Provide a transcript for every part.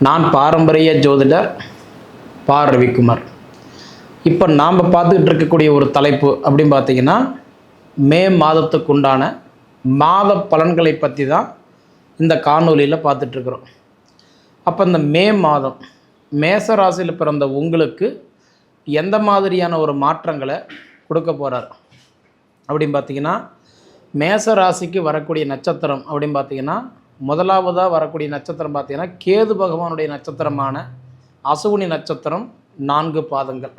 நான் பாரம்பரிய ஜோதிடர் பா. ரவிக்குமார். இப்போ நாம் பார்த்துக்கிட்டு இருக்கக்கூடிய ஒரு தலைப்பு அப்படின்னு பார்த்தீங்கன்னா, மே மாதத்துக்கு உண்டான மாத பலன்களை பற்றி தான் இந்த காணொலியில் பார்த்துட்ருக்குறோம். அப்போ இந்த மே மாதம் மேச ராசியில் பிறந்த உங்களுக்கு எந்த மாதிரியான ஒரு மாற்றங்களை கொடுக்க போகிறார் அப்படின்னு பார்த்தீங்கன்னா, மேச ராசிக்கு வரக்கூடிய நட்சத்திரம் அப்படின்னு பார்த்தீங்கன்னா, முதலாவதாக வரக்கூடிய நட்சத்திரம் பார்த்தீங்கன்னா கேது பகவானுடைய நட்சத்திரமான அசுவினி நட்சத்திரம் 4 பாதங்கள்.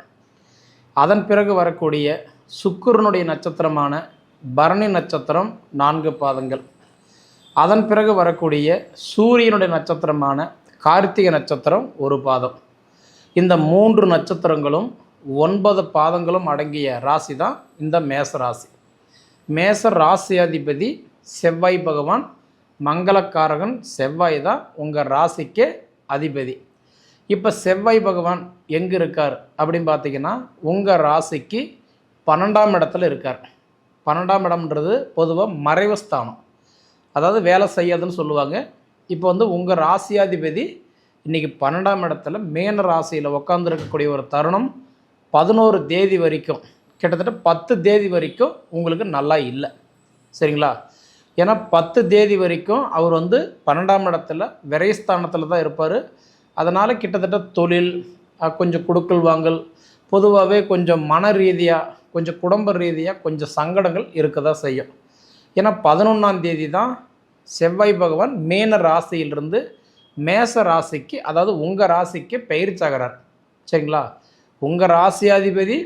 அதன் பிறகு வரக்கூடிய சுக்கிரனுடைய நட்சத்திரமான பரணி நட்சத்திரம் 4 பாதங்கள். அதன் பிறகு வரக்கூடிய சூரியனுடைய நட்சத்திரமான கார்த்திகை நட்சத்திரம் 1 பாதம். இந்த 3 நட்சத்திரங்களும் 9 பாதங்களும் அடங்கிய ராசி தான் இந்த மேச ராசி. மேச ராசியாதிபதி செவ்வாய் பகவான், மங்களக்காரகன் செவ்வாய் தான் உங்கள் ராசிக்கு அதிபதி. இப்போ செவ்வாய் பகவான் எங்கே இருக்கார் அப்படின்னு பார்த்தீங்கன்னா, உங்கள் ராசிக்கு 12ஆம் இடத்துல இருக்கார். 12ஆம் இடம்ன்றது பொதுவாக மறைவு ஸ்தானம், அதாவது வேலை செய்யாதுன்னு சொல்லுவாங்க. இப்போ உங்கள் ராசியாதிபதி இன்றைக்கி 12ஆம் இடத்துல மேன ராசியில் உட்காந்துருக்கக்கூடிய ஒரு தருணம் 11 தேதி வரைக்கும், கிட்டத்தட்ட 10 தேதி வரைக்கும் உங்களுக்கு நல்லா இல்லை, சரிங்களா? ஏன்னா 10 தேதி வரைக்கும் அவர் 12ஆம் இடத்துல விரைஸ்தானத்தில் தான் இருப்பார். அதனால் கிட்டத்தட்ட தொழில், கொஞ்சம் கொடுக்கல் வாங்கல், பொதுவாகவே கொஞ்சம் மன ரீதியாக, கொஞ்சம் குடும்ப ரீதியாக கொஞ்சம் சங்கடங்கள் இருக்க தான் செய்யும். ஏன்னா 11ஆம் தேதி தான் செவ்வாய் பகவான் மேன ராசியிலிருந்து மேச ராசிக்கு, அதாவது உங்கள் ராசிக்கு பயிற்சியாகிறார், சரிங்களா? உங்கள் ராசியாதிபதி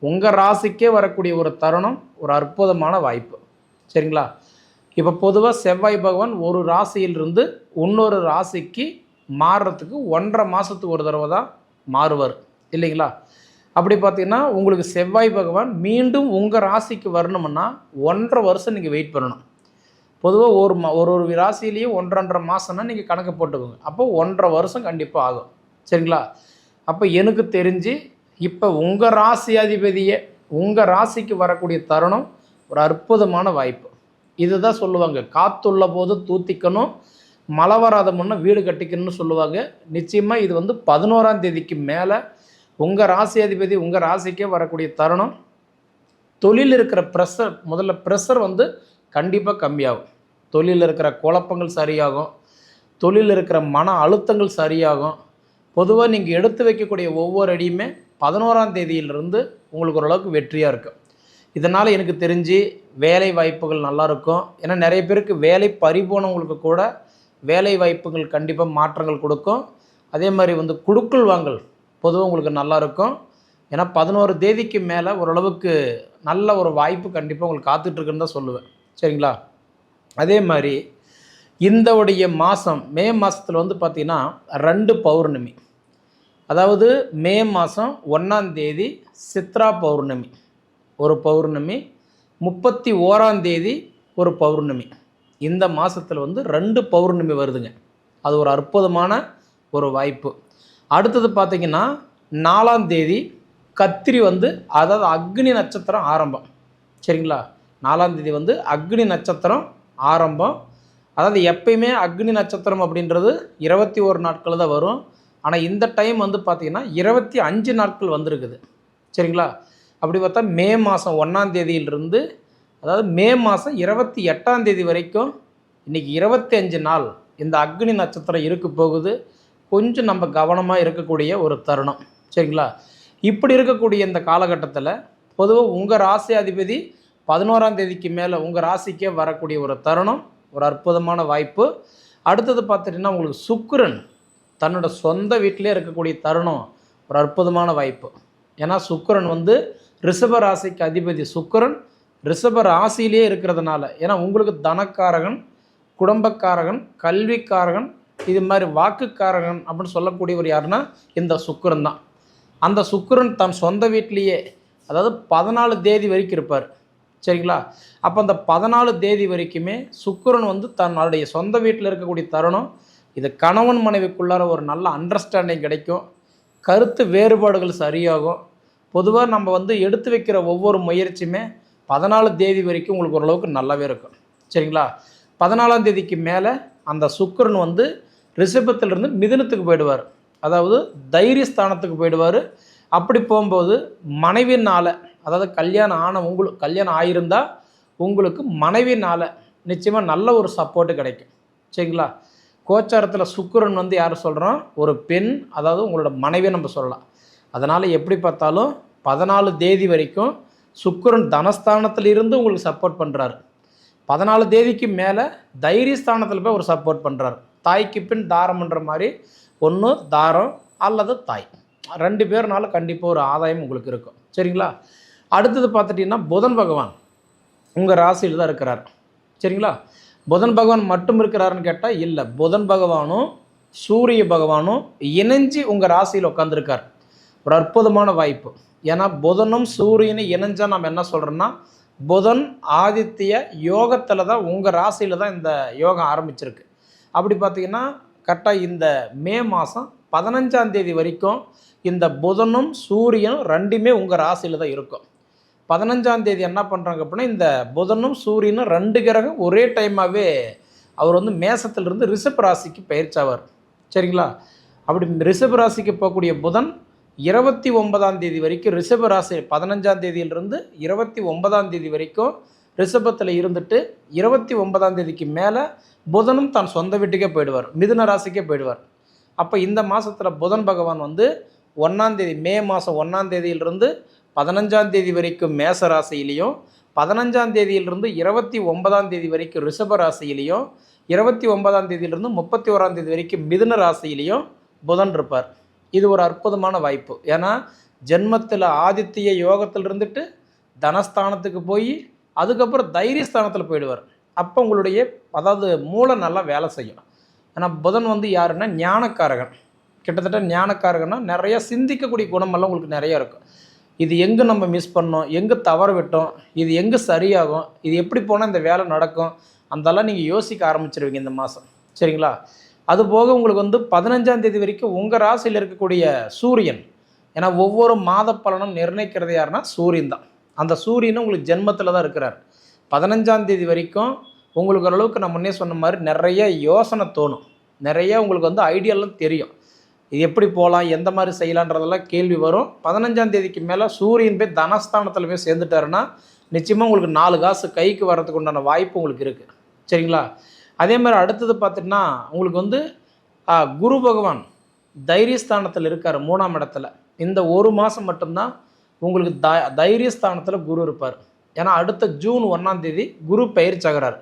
உங்கள் ராசிக்கே வரக்கூடிய ஒரு தருணம், ஒரு அற்புதமான வாய்ப்பு, சரிங்களா? இப்போ பொதுவாக செவ்வாய் பகவான் ஒரு ராசியிலிருந்து இன்னொரு ராசிக்கு மாறுறதுக்கு 1.5 மாதத்துக்கு ஒரு தடவை தான் மாறுவார், இல்லைங்களா? அப்படி பார்த்தீங்கன்னா உங்களுக்கு செவ்வாய் பகவான் மீண்டும் உங்கள் ராசிக்கு வரணும்னா 1.5 வருஷம் நீங்கள் வெயிட் பண்ணணும். பொதுவாக ஒரு ராசியிலேயே 1.5 மாதம்னா நீங்கள் கணக்கு போட்டுக்கோங்க. அப்போ 1.5 வருஷம் கண்டிப்பாக ஆகும், சரிங்களா? அப்போ எனக்கு தெரிஞ்சு இப்போ உங்கள் ராசி அதிபதியே உங்கள் ராசிக்கு வரக்கூடிய தருணம் ஒரு அற்புதமான வாய்ப்பு. இதுதான் சொல்லுவாங்க, காற்றுள்ள போது தூத்திக்கணும், மழை வராத முன்னே வீடு கட்டிக்கணும்னு சொல்லுவாங்க. நிச்சயமாக இது 11ஆம் தேதிக்கு மேலே உங்கள் ராசி அதிபதி உங்கள் ராசிக்கே வரக்கூடிய தருணம். தொழில் இருக்கிற ப்ரெஷர், முதல்ல ப்ரெஷர் கண்டிப்பாக கம்மியாகும். தொழிலில் இருக்கிற குழப்பங்கள் சரியாகும், தொழிலில் இருக்கிற மன அழுத்தங்கள் சரியாகும். பொதுவாக நீங்கள் எடுத்து வைக்கக்கூடிய ஒவ்வொரு அடியுமே 11ஆம் தேதியிலிருந்து உங்களுக்கு ஓரளவுக்கு வெற்றியாக இருக்கும். இதனால் எனக்கு தெரிஞ்சு வேலை வாய்ப்புகள் நல்லாயிருக்கும். ஏன்னா நிறைய பேருக்கு வேலை பறிபோனவங்களுக்கு கூட வேலை வாய்ப்புகள் கண்டிப்பாக மாற்றங்கள் கொடுக்கும். அதே மாதிரி குடுக்கல் வாங்கல் பொதுவாக உங்களுக்கு நல்லாயிருக்கும். ஏன்னா 11 தேதிக்கு மேலே ஓரளவுக்கு நல்ல ஒரு வாய்ப்பு கண்டிப்பாக உங்களுக்கு காத்துட்ருக்குன்னு தான் சொல்லுவேன், சரிங்களா? அதே மாதிரி இந்த மாதம் மே மாதத்தில் பார்த்திங்கன்னா 2 பௌர்ணமி. அதாவது மே மாதம் 1ஆம் தேதி சித்ரா பௌர்ணமி ஒரு பௌர்ணமி, 31ஆம் தேதி ஒரு பௌர்ணமி. இந்த மாதத்தில் 2 பௌர்ணமி வருதுங்க. அது ஒரு அற்புதமான ஒரு வாய்ப்பு. அடுத்தது பார்த்திங்கன்னா 4ஆம் தேதி கத்திரி அதாவது அக்னி நட்சத்திரம் ஆரம்பம், சரிங்களா? 4ஆம் தேதி அக்னி நட்சத்திரம் ஆரம்பம். அதாவது எப்பயுமே அக்னி நட்சத்திரம் அப்படின்றது 21 நாட்கள் தான் வரும். ஆனால் இந்த டைம் பார்த்திங்கன்னா 25 நாட்கள் வந்திருக்குது, சரிங்களா? அப்படி பார்த்தா மே மாதம் 1ஆம் தேதியிலிருந்து, அதாவது மே மாதம் 28ஆம் தேதி வரைக்கும் இன்றைக்கி 25 நாள் இந்த அக்னி நட்சத்திரம் இருக்க போகுது. கொஞ்சம் நம்ம கவனமாக இருக்கக்கூடிய ஒரு தருணம், சரிங்களா? இப்படி இருக்கக்கூடிய இந்த காலகட்டத்தில் பொதுவாக உங்கள் ராசி அதிபதி 11ஆம் தேதிக்கு மேலே உங்கள் ராசிக்கே வரக்கூடிய ஒரு தருணம், ஒரு அற்புதமான வாய்ப்பு. அடுத்தது பார்த்துட்டிங்கன்னா உங்களுக்கு சுக்கிரன் தன்னோட சொந்த வீட்டிலே இருக்கக்கூடிய தருணம், ஒரு அற்புதமான வாய்ப்பு. ஏன்னா சுக்கிரன் ரிஷப ராசிக்கு அதிபதி. சுக்கிரன் ரிஷப ராசியிலே இருக்கிறதுனால, ஏன்னா உங்களுக்கு தனக்காரகன், குடும்பக்காரகன், கல்விக்காரகன், இது மாதிரி வாக்குக்காரகன் அப்படின்னு சொல்லக்கூடியவர் யாருன்னா இந்த சுக்கிரன் தான். அந்த சுக்கிரன் தன் சொந்த வீட்டிலேயே, அதாவது 14 தேதி வரைக்கும் இருப்பார், சரிங்களா? அப்போ அந்த 14 தேதி வரைக்குமே சுக்கிரன் தன்னுடைய சொந்த வீட்டில் இருக்கக்கூடிய தருணம். இது கணவன் மனைவிக்குள்ளார ஒரு நல்ல அண்டர்ஸ்டாண்டிங் கிடைக்கும், கருத்து வேறுபாடுகள் சரியாகும். பொதுவாக நம்ம எடுத்து வைக்கிற ஒவ்வொரு முயற்சியுமே 14 தேதி வரைக்கும் உங்களுக்கு ஓரளவுக்கு நல்லாவே இருக்கும், சரிங்களா? 14ஆம் தேதிக்கு மேலே அந்த சுக்கிரன் ரிஷபத்திலிருந்து மிதுனத்துக்கு போயிடுவார், அதாவது தைரியஸ்தானத்துக்கு போயிடுவார். அப்படி போகும்போது மனைவினால், அதாவது கல்யாணம் ஆகியிருந்தால் உங்களுக்கு மனைவினால் நிச்சயமாக நல்ல ஒரு சப்போர்ட்டு கிடைக்கும். சரிங்களா? கோச்சாரத்தில் சுக்கிரன் வந்து யார் சொல்கிறோம், ஒரு பெண், அதாவது உங்களோட மனைவியை நம்ம சொல்லலாம். அதனால் எப்படி பார்த்தாலும் 14 தேதி வரைக்கும் சுக்கிரன் தனஸ்தானத்தில் இருந்து உங்களுக்கு சப்போர்ட் பண்ணுறாரு. 14 தேதிக்கு மேலே தைரியஸ்தானத்தில் போய் ஒரு சப்போர்ட் பண்ணுறாரு. தாய்க்கு பின் தாரம்ன்ற மாதிரி ஒன்று தாரம் அல்லது தாய், 2 பேர்னால கண்டிப்பாக ஒரு ஆதாயம் உங்களுக்கு இருக்கும். சரிங்களா? அடுத்தது பார்த்துட்டிங்கன்னா புதன் பகவான் உங்கள் ராசியில் தான் இருக்கிறார். சரிங்களா? புதன் பகவான் மட்டும் இருக்கிறாருன்னு கேட்டால் இல்லை, புதன் பகவானும் சூரிய பகவானும் இணைஞ்சு உங்கள் ராசியில் உட்காந்துருக்கார். ஒரு அற்புதமான வாய்ப்பு. ஏன்னா புதனும் சூரியனும் இணைஞ்சால் நம்ம என்ன சொல்கிறோன்னா, புதன் ஆதித்ய யோகத்தில் தான் உங்கள் ராசியில் தான் இந்த யோகம் ஆரம்பிச்சிருக்கு. அப்படி பார்த்திங்கன்னா கரெக்டாக இந்த மே மாதம் 15ஆம் தேதி வரைக்கும் இந்த புதனும் சூரியனும் ரெண்டுமே உங்கள் ராசியில் தான் இருக்கும். 15ஆம் தேதி என்ன பண்ணுறாங்க அப்படின்னா, இந்த புதனும் சூரியனும் 2 கிரகம் ஒரே டைமாகவே அவர் வந்து மேசத்திலிருந்து ரிஷப ராசிக்கு பயிற்சியாவார். சரிங்களா? அப்படி ரிஷப ராசிக்கு போகக்கூடிய புதன் 29ஆம் தேதி வரைக்கும் ரிஷப ராசி, 15ஆம் தேதியிலிருந்து 29ஆம் தேதி வரைக்கும் ரிஷபத்தில் இருந்துட்டு 29ஆம் தேதிக்கு மேலே புதனும் தன் சொந்த வீட்டுக்கே போயிடுவார், மிதுன ராசிக்கே போயிடுவார். அப்போ இந்த மாதத்தில் புதன் பகவான் வந்து 1ஆம் தேதி, மே மாதம் 1ஆம் தேதியிலிருந்து 15ஆம் தேதி வரைக்கும் மேச ராசியிலையும், 15ஆம் தேதியிலிருந்து 29ஆம் தேதி வரைக்கும் ரிஷப ராசியிலையும், 29ஆம் தேதியிலிருந்து 31ஆம் தேதி வரைக்கும் மிதுன ராசியிலையும் புதன் இருப்பார். இது ஒரு அற்புதமான வாய்ப்பு. ஏன்னா ஜென்மத்தில் ஆதித்ய யோகத்தில் இருந்துட்டு தனஸ்தானத்துக்கு போய் அதுக்கப்புறம் தைரியஸ்தானத்தில் போயிடுவார். அப்போ உங்களுடைய அதாவது மூளை நல்லா வேலை செய்யும். ஏன்னா புதன் வந்து யாருன்னா ஞானக்காரகன். கிட்டத்தட்ட ஞானக்காரகன்னா நிறையா சிந்திக்கக்கூடிய குணமெல்லாம் உங்களுக்கு நிறையா இருக்கும். இது எங்கே நம்ம மிஸ் பண்ணோம், எங்கே தவற விட்டோம், இது எங்கே சரியாகும், இது எப்படி போனால் இந்த வேலை நடக்கும், அதெல்லாம் நீங்கள் யோசிக்க ஆரம்பிச்சிருவீங்க இந்த மாதம். சரிங்களா? அதுபோக உங்களுக்கு வந்து 15ஆம் தேதி வரைக்கும் உங்கள் ராசியில் இருக்கக்கூடிய சூரியன், ஏன்னா ஒவ்வொரு மாத பலனும் நிர்ணயிக்கிறது யாருன்னா சூரியன் தான். அந்த சூரியனும் உங்களுக்கு ஜென்மத்தில் தான் இருக்கிறார். 15ஆம் தேதி வரைக்கும் உங்களுக்கு ஓரளவுக்கு நான் முன்னே சொன்ன மாதிரி நிறைய யோசனை தோணும், நிறைய உங்களுக்கு வந்து ஐடியாலாம் தெரியும், இது எப்படி போகலாம், எந்த மாதிரி செய்யலான்றதெல்லாம் கேள்வி வரும். 15ஆம் தேதிக்கு மேலே சூரியன் போய் தனஸ்தானத்தில் போய் சேர்ந்துட்டாருன்னா நிச்சயமாக உங்களுக்கு 4 காசு கைக்கு வர்றதுக்கு உண்டான வாய்ப்பு உங்களுக்கு இருக்குது. சரிங்களா? அதே மாதிரி அடுத்தது பார்த்திங்கன்னா உங்களுக்கு வந்து குரு பகவான் தைரியஸ்தானத்தில் இருக்கார் 3ஆம் இடத்துல. இந்த ஒரு மாதம் மட்டும்தான் உங்களுக்கு தைரியஸ்தானத்தில் குரு இருப்பார். ஏன்னா அடுத்த ஜூன் 1ஆம் தேதி குரு பயிற்சி ஆகிறார்,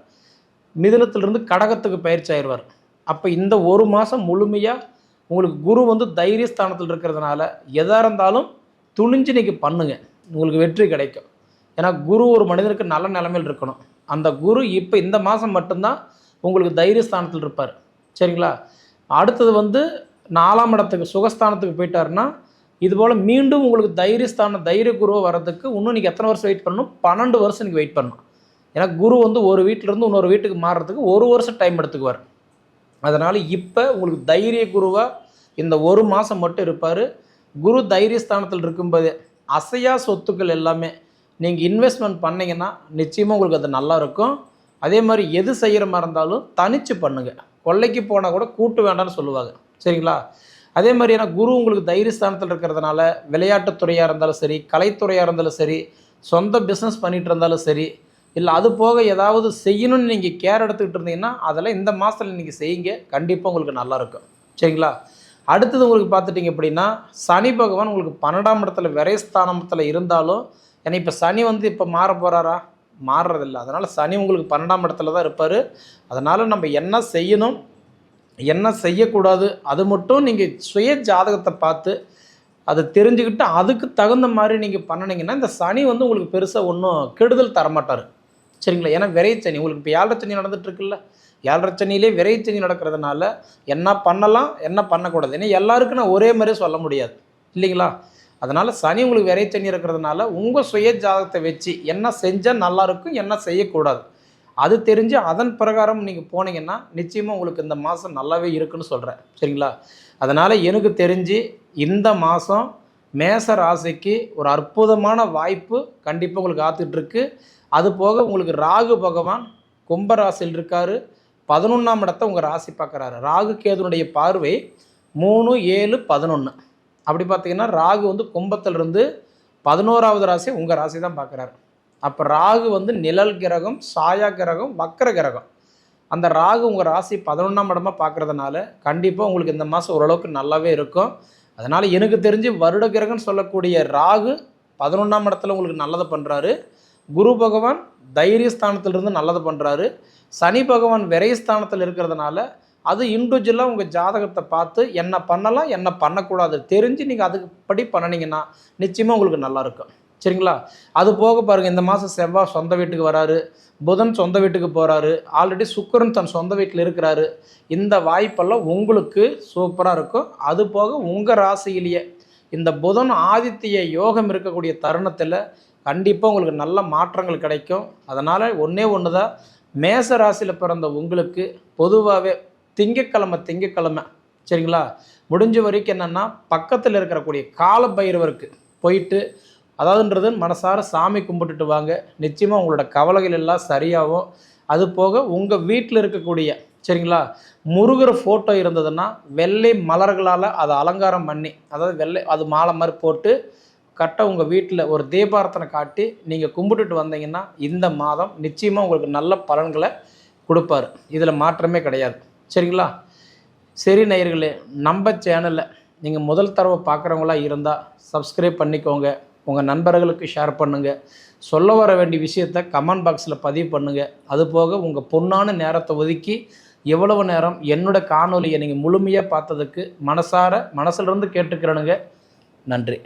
மிதுனத்திலிருந்து கடகத்துக்கு பயிற்சி ஆயிடுவார். அப்போ இந்த ஒரு மாதம் முழுமையாக உங்களுக்கு குரு வந்து தைரியஸ்தானத்தில் இருக்கிறதுனால எதாக இருந்தாலும் துணிஞ்சு நீங்கள் பண்ணுங்கள், உங்களுக்கு வெற்றி கிடைக்கும். ஏன்னா குரு ஒரு மனிதனுக்கு நல்ல நிலைமையில் இருக்கணும். அந்த குரு இப்போ இந்த மாதம் மட்டும்தான் உங்களுக்கு தைரியஸ்தானத்தில் இருப்பார். சரிங்களா? அடுத்தது வந்து 4ஆம் இடத்துக்கு சுகஸ்தானத்துக்கு போயிட்டாருன்னா இதுபோல் மீண்டும் உங்களுக்கு தைரிய குருவை வர்றதுக்கு இன்னும் நீங்கள் எத்தனை வருஷம் வெயிட் பண்ணணும், 12 வருஷம் நீங்கள் வெயிட் பண்ணணும். ஏன்னா குரு வந்து ஒரு வீட்டிலேருந்து இன்னொரு வீட்டுக்கு மாறுறதுக்கு 1 வருஷம் டைம் எடுத்துக்குவார். அதனால் இப்போ உங்களுக்கு தைரிய குருவாக இந்த ஒரு மாதம் மட்டும் இருப்பார். குரு தைரியஸ்தானத்தில் இருக்கும்போது அசையா சொத்துக்கள் எல்லாமே நீங்கள் இன்வெஸ்ட்மெண்ட் பண்ணிங்கன்னா நிச்சயமாக உங்களுக்கு அது நல்லா இருக்கும். அதே மாதிரி எது செய்கிற மாதிரி இருந்தாலும் தனித்து பண்ணுங்கள், கொள்ளைக்கு போனால் கூட கூட்டு வேண்டாம்னு சொல்லுவாங்க. சரிங்களா? அதே மாதிரி ஏன்னா குரு உங்களுக்கு தைரியஸ்தானத்தில் இருக்கிறதுனால விளையாட்டுத்துறையாக இருந்தாலும் சரி, கலைத்துறையாக இருந்தாலும் சரி, சொந்த பிஸ்னஸ் பண்ணிகிட்டு இருந்தாலும் சரி, இல்லை அது போக ஏதாவது செய்யணும்னு நீங்கள் கேர் எடுத்துக்கிட்டு இருந்தீங்கன்னா அதெல்லாம் இந்த மாதத்தில் நீங்கள் செய்யுங்க, கண்டிப்பாக உங்களுக்கு நல்லாயிருக்கும். சரிங்களா? அடுத்தது உங்களுக்கு பார்த்துட்டிங்க அப்படின்னா சனி பகவான் உங்களுக்கு 12ஆம் இடத்துல விரைஸ்தானத்தில் இருந்தாலும், ஏன்னா இப்போ சனி வந்து இப்போ மாற போகிறாரா, மாறுறதில்லை. அதனால் சனி உங்களுக்கு 12ஆம் இடத்துல தான் இருப்பார். அதனால் நம்ம என்ன செய்யணும் என்ன செய்யக்கூடாது அது மட்டும் நீங்கள் சுய ஜாதகத்தை பார்த்து அதை தெரிஞ்சுக்கிட்டு அதுக்கு தகுந்த மாதிரி நீங்கள் பண்ணினீங்கன்னா இந்த சனி வந்து உங்களுக்கு பெருசாக ஒன்றும் கெடுதல் தரமாட்டார். சரிங்களா? ஏன்னா விரைச்சனி உங்களுக்கு இப்போ 7.5 சனி நடந்துகிட்ருக்குல்ல, 7.5 சனியிலே விரைச்சனி நடக்கிறதுனால என்ன பண்ணலாம் என்ன பண்ணக்கூடாது, ஏன்னா எல்லாருக்கும் நான் ஒரே மாதிரியே சொல்ல முடியாது இல்லைங்களா? அதனால் சனி உங்களுக்கு விரைச்சனி இருக்கிறதுனால உங்கள் சுய ஜாதகத்தை வச்சு என்ன செஞ்சால் நல்லாயிருக்கும் என்ன செய்யக்கூடாது அது தெரிஞ்சு அதன் பிரகாரம் நீங்கள் போனீங்கன்னா நிச்சயமாக உங்களுக்கு இந்த மாதம் நல்லாவே இருக்குன்னு சொல்கிறேன். சரிங்களா? அதனால் எனக்கு தெரிஞ்சு இந்த மாதம் மேச ராசிக்கு ஒரு அற்புதமான வாய்ப்பு கண்டிப்பாக உங்களுக்கு காத்துட்ருக்கு. அது போக உங்களுக்கு ராகு பகவான் கும்பராசியில் இருக்கார், 11ஆம் இடத்தை உங்கள் ராசி பார்க்குறாரு. ராகு கேதுனுடைய பார்வை 3, 7, 11. அப்படி பார்த்தீங்கன்னா ராகு வந்து கும்பத்திலிருந்து 11ஆவது ராசி உங்கள் ராசி தான் பார்க்குறாரு. அப்போ ராகு வந்து நிழல் கிரகம், சாயா கிரகம், வக்கர கிரகம். அந்த ராகு உங்கள் ராசி 11ஆம் இடமா பார்க்குறதுனால கண்டிப்பாக உங்களுக்கு இந்த மாதம் ஓரளவுக்கு நல்லாவே இருக்கும். அதனால் எனக்கு தெரிஞ்சு வருட கிரகம்னு சொல்லக்கூடிய ராகு 11ஆம் இடத்துல உங்களுக்கு நல்லதை பண்ணுறாரு. குரு பகவான் தைரியஸ்தானத்திலிருந்து நல்லது பண்ணுறாரு. சனி பகவான் விரயஸ்தானத்தில் இருக்கிறதுனால அது இண்டிவிஜுவலாக உங்கள் ஜாதகத்தை பார்த்து என்ன பண்ணலாம் என்ன பண்ணக்கூடாது தெரிஞ்சு நீங்கள் அதுக்கு படி பண்ணினீங்கன்னா நிச்சயமாக உங்களுக்கு நல்லாயிருக்கும். சரிங்களா? அது போக பாருங்கள், இந்த மாதம் செவ்வாய் சொந்த வீட்டுக்கு வராரு, புதன் சொந்த வீட்டுக்கு போகிறாரு, ஆல்ரெடி சுக்கிரன் தன் சொந்த வீட்டில் இருக்கிறாரு. இந்த வாய்ப்பெல்லாம் உங்களுக்கு சூப்பராக இருக்கும். அது போக உங்கள் ராசியிலேயே இந்த புதன் ஆதித்ய யோகம் இருக்கக்கூடிய தருணத்தில் கண்டிப்பாக உங்களுக்கு நல்ல மாற்றங்கள் கிடைக்கும். அதனால் ஒன்று தான், மேச ராசியில் பிறந்த உங்களுக்கு பொதுவாகவே திங்கக்கிழமை சரிங்களா, முடிஞ்ச வரைக்கும் என்னென்னா பக்கத்தில் இருக்கக்கூடிய கால பைரவருக்கு போயிட்டு அதாவதுன்றது மனசார சாமி கும்பிட்டுட்டு வாங்க. நிச்சயமாக உங்களோட கவலைகள் எல்லாம் சரியாகும். அது போக உங்கள் வீட்டில் இருக்கக்கூடிய சரிங்களா முருகர் ஃபோட்டோ இருந்ததுன்னா வெள்ளை மலர்களால் அதை அலங்காரம் பண்ணி, அதாவது வெள்ளை அது மாலை மாதிரி போட்டு கரெக்டாக உங்கள் வீட்டில் ஒரு தீபாரத்தனை காட்டி நீங்கள் கும்பிட்டுட்டு வந்தீங்கன்னா இந்த மாதம் நிச்சயமாக உங்களுக்கு நல்ல பலன்களை கொடுப்பார். இதில் மாற்றமே கிடையாது. சரிங்களா? சரி நேயர்களே, நம்ம சேனலில் நீங்கள் முதல் தடவை பார்க்குறவங்களா இருந்தால் சப்ஸ்கிரைப் பண்ணிக்கோங்க. உங்கள் நண்பர்களுக்கு ஷேர் பண்ணுங்கள். சொல்ல வர வேண்டிய விஷயத்தை கமெண்ட் பாக்ஸில் பதிவு பண்ணுங்கள். அதுபோக உங்கள் பொன்னான நேரத்தை ஒதுக்கி எவ்வளவு நேரம் என்னோட காணொலியை நீங்கள் முழுமையாக பார்த்ததுக்கு மனசிலிருந்து கேட்டுக்கிறனுங்க. நன்றி.